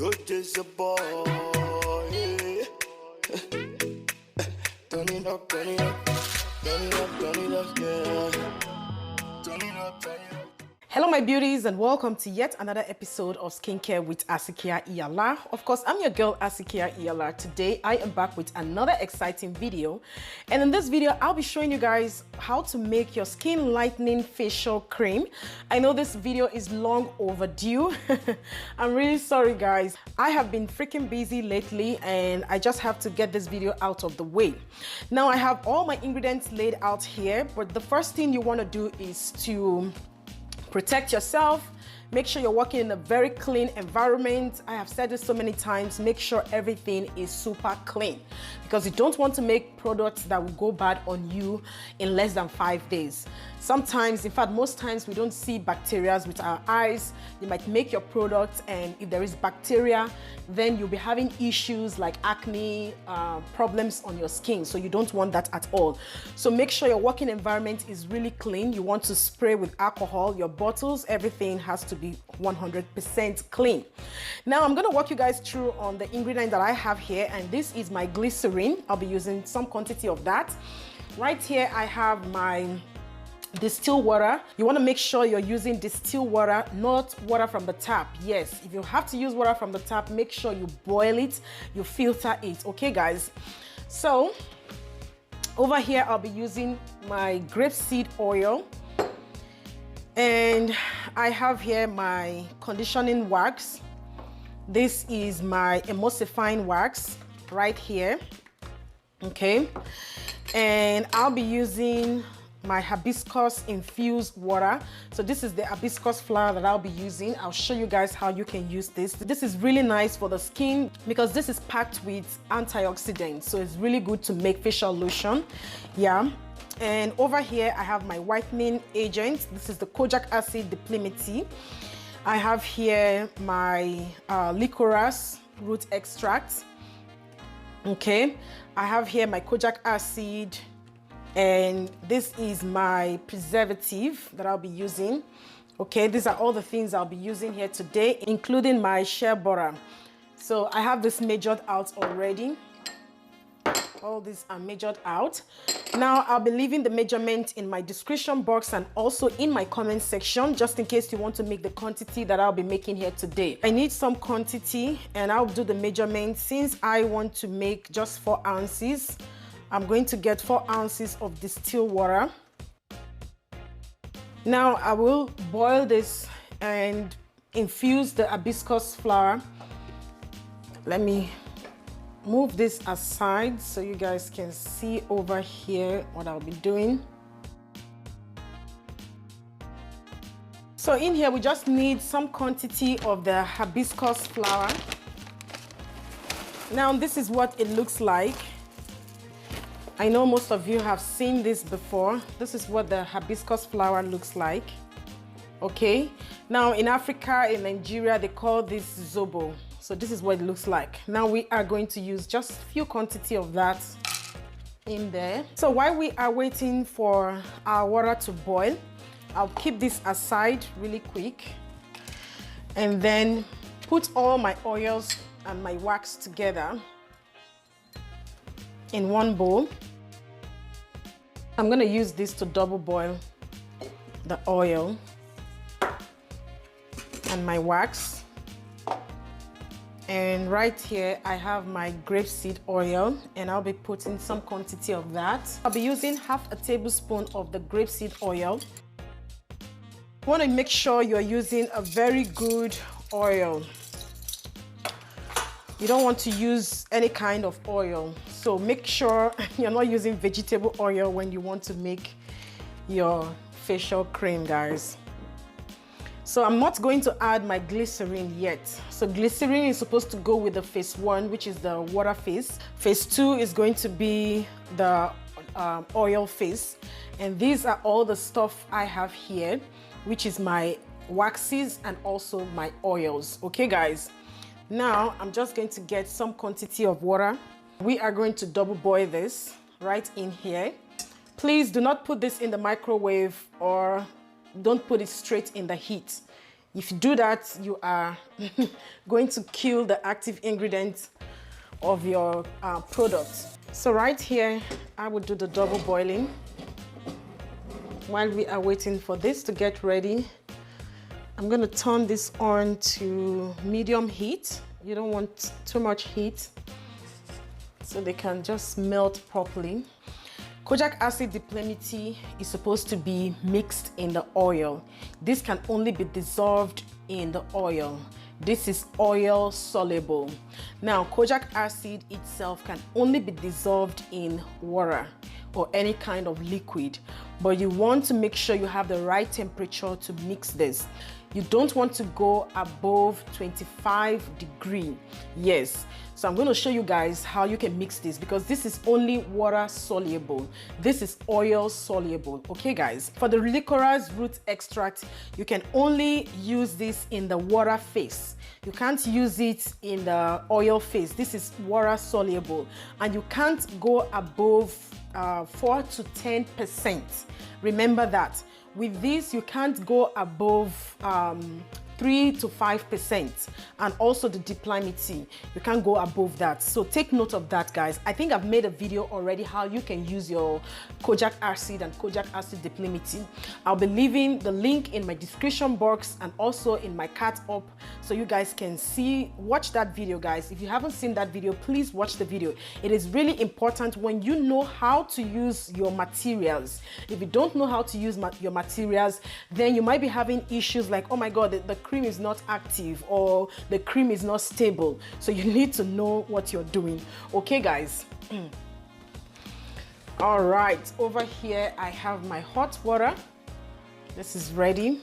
Kojic a boy. Turn it up, turn it up, turn it up, turn it up, yeah. Turn it up, turn it up. Hello my beauties, and welcome to yet another episode of Skincare with Asikia Iyala. Of course, I'm your girl Asikia Iyala. Today I am back with another exciting video, and in this video I'll be showing you guys how to make your skin lightening facial cream. I know this video is long overdue. I'm really sorry guys. I have been freaking busy lately and I just have to get this video out of the way. Now I have all my ingredients laid out here, but the first thing you want to do is to protect yourself. Make sure you're working in a very clean environment. I have said this so many times, make sure everything is super clean because you don't want to make products that will go bad on you in less than 5 days. Sometimes, in fact, most times we don't see bacteria with our eyes. You might make your product and if there is bacteria, then you'll be having issues like acne, problems on your skin. So you don't want that at all. So make sure your working environment is really clean. You want to spray with alcohol, your bottles, everything has to be 100% clean. Now I'm going to walk you guys through on the ingredient that I have here, and this is my glycerin. I'll be using some quantity of that. Right here I have my distilled water. You want to make sure you're using distilled water, not water from the tap. Yes, if you have to use water from the tap, make sure you boil it, you filter it. Okay guys, so over here I'll be using my grapeseed oil, and I have here my conditioning wax. This is my emulsifying wax right here. Okay, and I'll be using my hibiscus infused water. So this is the hibiscus flower that I'll be using. I'll show you guys how you can use this. This is really nice for the skin because this is packed with antioxidants, so it's really good to make facial lotion. Yeah. And over here I have my whitening agent. This is the Kojic acid diplimity. I have here my licorice root extract. Okay, I have here my Kojic acid, and this is my preservative that I'll be using. Okay, these are all the things I'll be using here today, including my shea butter. So I have this measured out already. All these are measured out. Now I'll be leaving the measurement in my description box and also in my comment section, just in case you want to make the quantity that I'll be making here today. I need some quantity and I'll do the measurement. Since I want to make just 4 ounces, I'm going to get 4 ounces of distilled water. Now I will boil this and infuse the hibiscus flower. Let me move this aside so you guys can see over here what I'll be doing. So in here we just need some quantity of the hibiscus flower. Now this is what it looks like. I know most of you have seen this before. This is what the hibiscus flower looks like. Okay, now in Africa, in Nigeria, they call this zobo. So this is what it looks like. Now we are going to use just a few quantity of that in there. So while we are waiting for our water to boil, I'll keep this aside really quick and then put all my oils and my wax together in one bowl. I'm going to use this to double boil the oil and my wax. And right here I have my grapeseed oil and I'll be putting some quantity of that. I'll be using half a tablespoon of the grapeseed oil. You want to make sure you're using a very good oil. You don't want to use any kind of oil. So make sure you're not using vegetable oil when you want to make your facial cream, guys. So I'm not going to add my glycerin yet. So glycerin is supposed to go with the phase 1, which is the water phase. Phase 2 is going to be the oil phase. And these are all the stuff I have here, which is my waxes and also my oils. Okay guys, now I'm just going to get some quantity of water. We are going to double boil this right in here. Please do not put this in the microwave or don't put it straight in the heat. If you do that, you are going to kill the active ingredients of your product. So right here, I will do the double boiling. While we are waiting for this to get ready, I'm going to turn this on to medium heat. You don't want too much heat, so they can just melt properly. Kojic acid diplomacy is supposed to be mixed in the oil. This can only be dissolved in the oil. This is oil soluble. Now, Kojic acid itself can only be dissolved in water or any kind of liquid, but you want to make sure you have the right temperature to mix this. You don't want to go above 25 degrees. Yes. So I'm going to show you guys how you can mix this, because this is only water soluble. This is oil soluble. Okay, guys. For the licorice root extract, you can only use this in the water phase. You can't use it in the oil phase. This is water soluble, and you can't go above 4 to 10%. Remember that. With this, you can't go above 3 to 5%, and also the diplomacy, you can't go above that. So take note of that, guys. I think I've made a video already how you can use your Kojic acid and Kojic acid diplomacy. I'll be leaving the link in my description box and also in my card up, so you guys can watch that video, guys. If you haven't seen that video, please watch the video. It is really important when you know how to use your materials. If you don't know how to use your materials, then you might be having issues like, oh my god, the cream is not active or the cream is not stable. So you need to know what you're doing. Okay, guys. All right, over here I have my hot water. This is ready,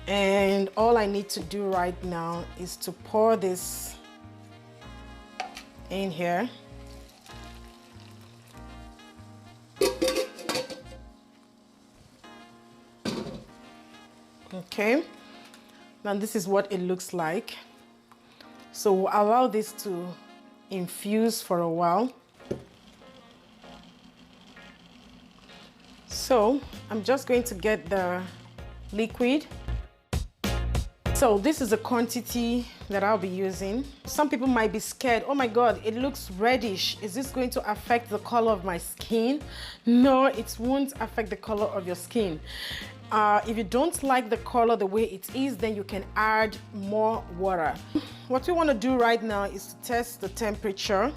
and all I need to do right now is to pour this in here. Okay, now this is what it looks like. So we'll allow this to infuse for a while. So I'm just going to get the liquid. So this is the quantity that I'll be using. Some people might be scared. Oh my god, it looks reddish. Is this going to affect the color of my skin? No, it won't affect the color of your skin. If you don't like the color the way it is, then you can add more water. What we want to do right now is to test the temperature.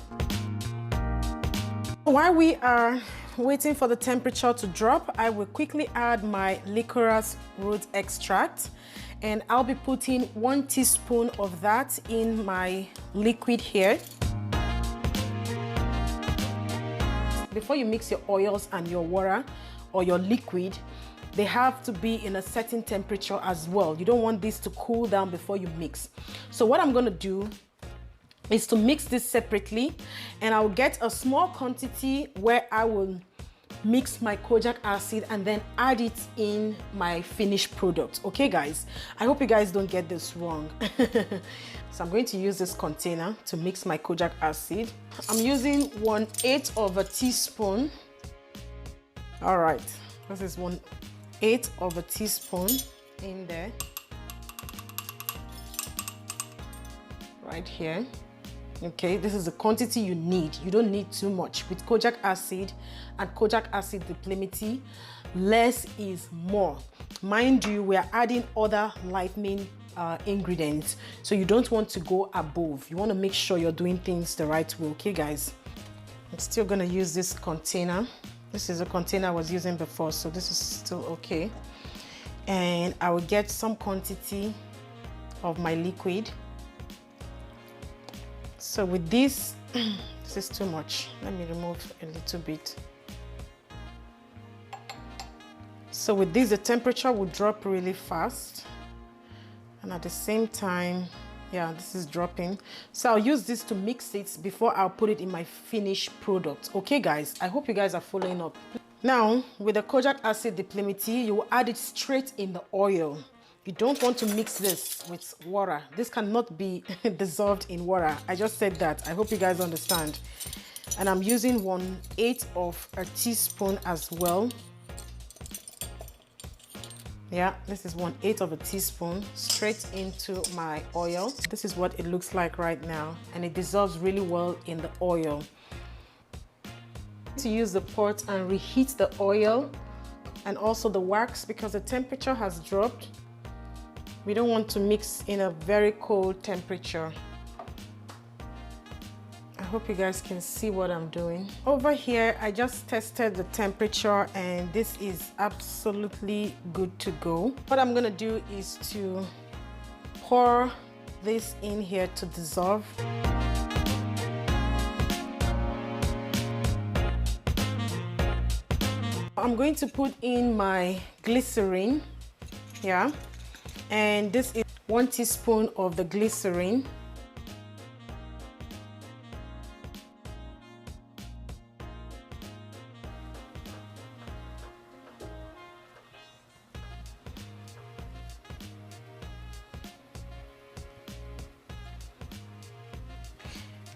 While we are waiting for the temperature to drop, I will quickly add my licorice root extract, and I'll be putting 1 teaspoon of that in my liquid here. Before you mix your oils and your water or your liquid, they have to be in a certain temperature as well. You don't want this to cool down before you mix. So what I'm going to do is to mix this separately, and I'll get a small quantity where I will mix my Kojic acid and then add it in my finished product. Okay, guys, I hope you guys don't get this wrong. So I'm going to use this container to mix my Kojic acid. I'm using 1/8 of a teaspoon. All right, this is 1/8 of a teaspoon in there, right here. Okay, this is the quantity you need. You don't need too much. With Kojic acid and Kojic acid diplomacy, less is more. Mind you, we are adding other lightening ingredients, so you don't want to go above. You want to make sure you're doing things the right way. Okay, guys, I'm still going to use this container. This is a container I was using before, so this is still okay. And I will get some quantity of my liquid. So with this, this is too much. Let me remove a little bit. So with this, the temperature will drop really fast. And at the same time, yeah, this is dropping. So I'll use this to mix it before I'll put it in my finished product. Okay, guys, I hope you guys are following up. Now, with the Kojic acid diplomacy, you will add it straight in the oil. You don't want to mix this with water. This cannot be dissolved in water. I just said that. I hope you guys understand. And I'm using 1/8 of a teaspoon as well. Yeah, this is 1/8 of a teaspoon straight into my oil. This is what it looks like right now, and it dissolves really well in the oil. To use the pot and reheat the oil and also the wax because the temperature has dropped. We don't want to mix in a very cold temperature. I hope you guys can see what I'm doing. Over here, I just tested the temperature and this is absolutely good to go. What I'm gonna do is to pour this in here to dissolve. I'm going to put in my glycerin, yeah, and this is 1 teaspoon of the glycerin.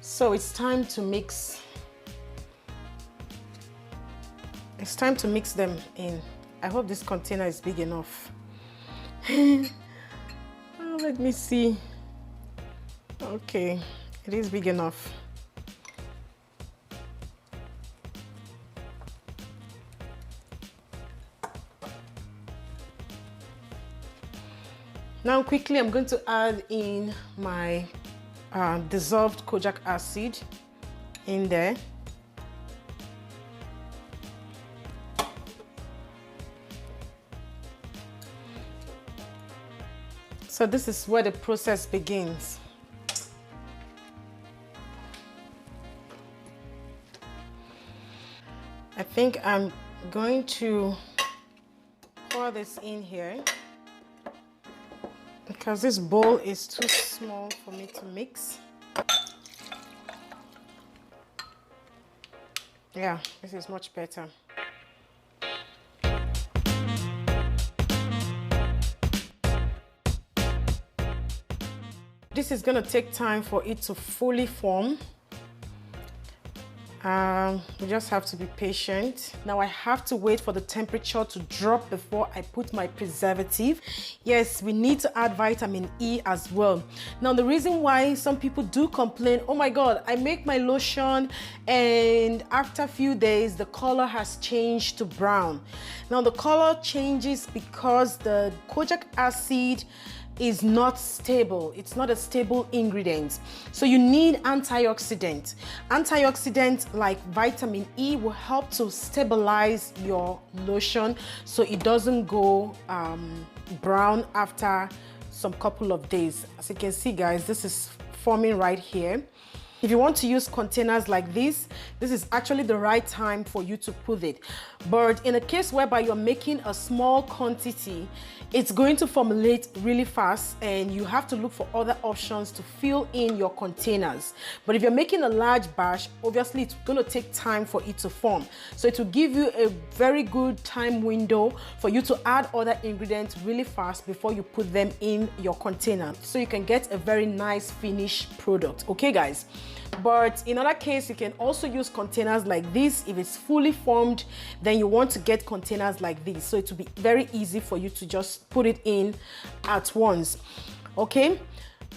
So it's time to mix. It's time to mix them in. I hope this container is big enough. Oh, let me see. Okay, it is big enough. Now quickly I'm going to add in my dissolved kojic acid in there. So this is where the process begins. I think I'm going to pour this in here because this bowl is too small for me to mix. Yeah, this is much better. This is going to take time for it to fully form. We just have to be patient. Now I have to wait for the temperature to drop before I put my preservative. Yes, we need to add vitamin E as well. Now the reason why some people do complain, oh my God, I make my lotion and after a few days the color has changed to brown. Now the color changes because the kojic acid is not stable. It's not a stable ingredient. So you need antioxidants. Antioxidants like vitamin E will help to stabilize your lotion so it doesn't go brown after some couple of days. As you can see, guys, this is forming right here. If you want to use containers like this is actually the right time for you to put it. But in a case whereby you're making a small quantity, it's going to formulate really fast and you have to look for other options to fill in your containers. But if you're making a large batch, obviously it's going to take time for it to form. So it will give you a very good time window for you to add other ingredients really fast before you put them in your container, so you can get a very nice finished product. Okay, guys? But in other case, you can also use containers like this. If it's fully formed, then you want to get containers like this, so it will be very easy for you to just put it in at once. Okay,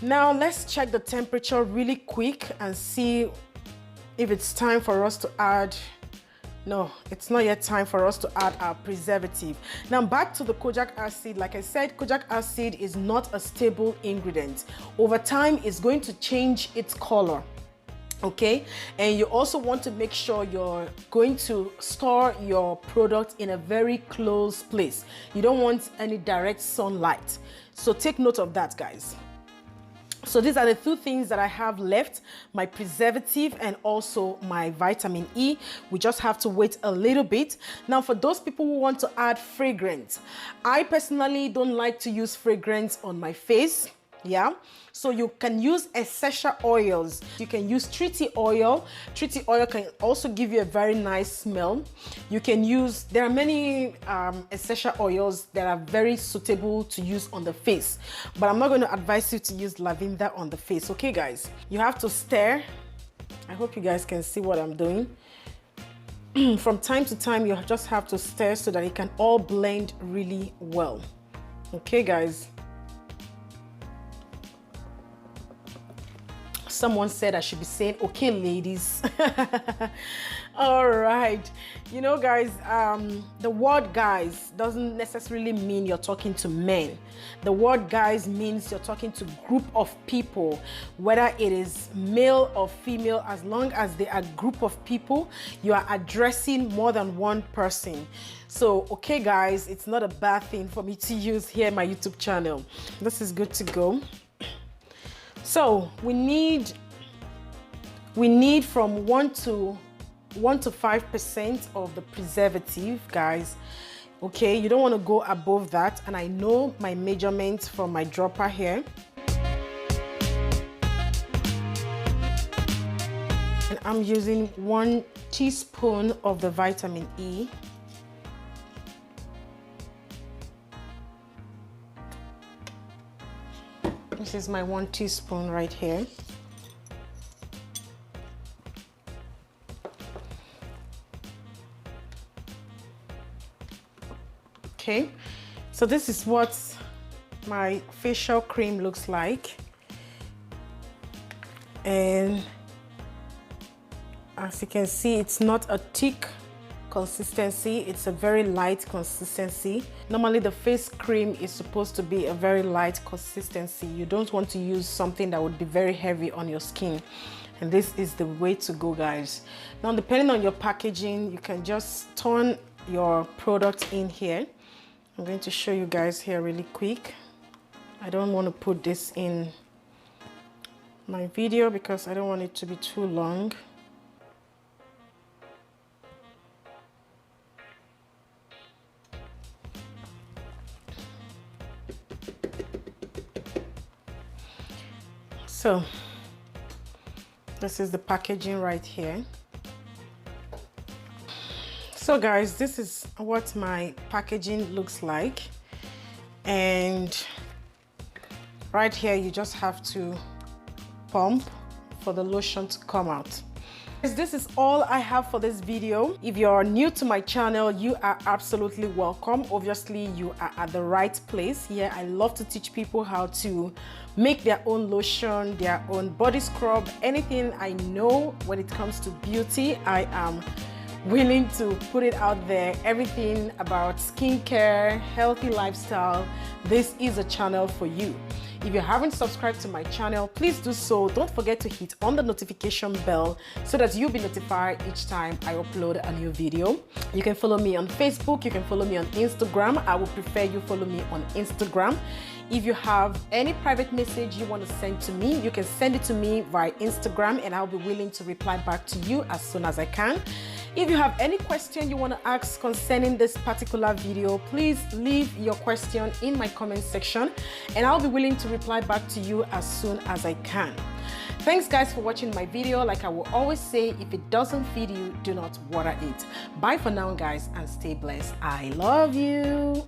now let's check the temperature really quick and see if it's time for us to add. No, it's not yet time for us to add our preservative. Now back to the kojic acid. Like I said, kojic acid is not a stable ingredient. Over time, it's going to change its color. Okay, and you also want to make sure you're going to store your product in a very close place. You don't want any direct sunlight, so take note of that, guys. So these are the two things that I have left, my preservative and also my vitamin E. We just have to wait a little bit. Now for those people who want to add fragrance, I personally don't like to use fragrance on my face. Yeah, so you can use essential oils. You can use treaty oil. Treaty oil can also give you a very nice smell. You can use, there are many essential oils that are very suitable to use on the face, but I'm not going to advise you to use lavender on the face. Okay, guys, you have to stir. I hope you guys can see what I'm doing. From time to time, you just have to stir so that it can all blend really well. Okay, guys. Someone said I should be saying, okay, ladies. All right. You know, guys, the word guys doesn't necessarily mean you're talking to men. The word guys means you're talking to group of people, whether it is male or female. As long as they are a group of people, you are addressing more than one person. So, okay, guys, it's not a bad thing for me to use here on my YouTube channel. This is good to go. So we need from 1 to 5% of the preservative, guys. Okay, you don't want to go above that, and I know my measurements from my dropper here. And I'm using 1 teaspoon of the vitamin E. This is my 1 teaspoon right here. Okay, so this is what my facial cream looks like. And as you can see, it's not a thick consistency, it's a very light consistency. Normally the face cream is supposed to be a very light consistency. You don't want to use something that would be very heavy on your skin, and this is the way to go, guys. Now, depending on your packaging, you can just turn your product in here. I'm going to show you guys here really quick. I don't want to put this in my video because I don't want it to be too long. So this is the packaging right here. So guys, this is what my packaging looks like, and right here you just have to pump for the lotion to come out. This is all I have for this video. If you're new to my channel, you are absolutely welcome. Obviously, you are at the right place. Here, I love to teach people how to make their own lotion, their own body scrub, anything I know when it comes to beauty. I am willing to put it out there. Everything about skincare, healthy lifestyle, this is a channel for you. If you haven't subscribed to my channel, please do so. Don't forget to hit on the notification bell so that you'll be notified each time I upload a new video. You can follow me on Facebook, you can follow me on Instagram. I would prefer you follow me on Instagram. If you have any private message you want to send to me, you can send it to me via Instagram and I'll be willing to reply back to you as soon as I can. If you have any question you want to ask concerning this particular video, please leave your question in my comment section and I'll be willing to reply back to you as soon as I can. Thanks guys for watching my video. Like I will always say, if it doesn't feed you, do not water it. Bye for now guys and stay blessed. I love you.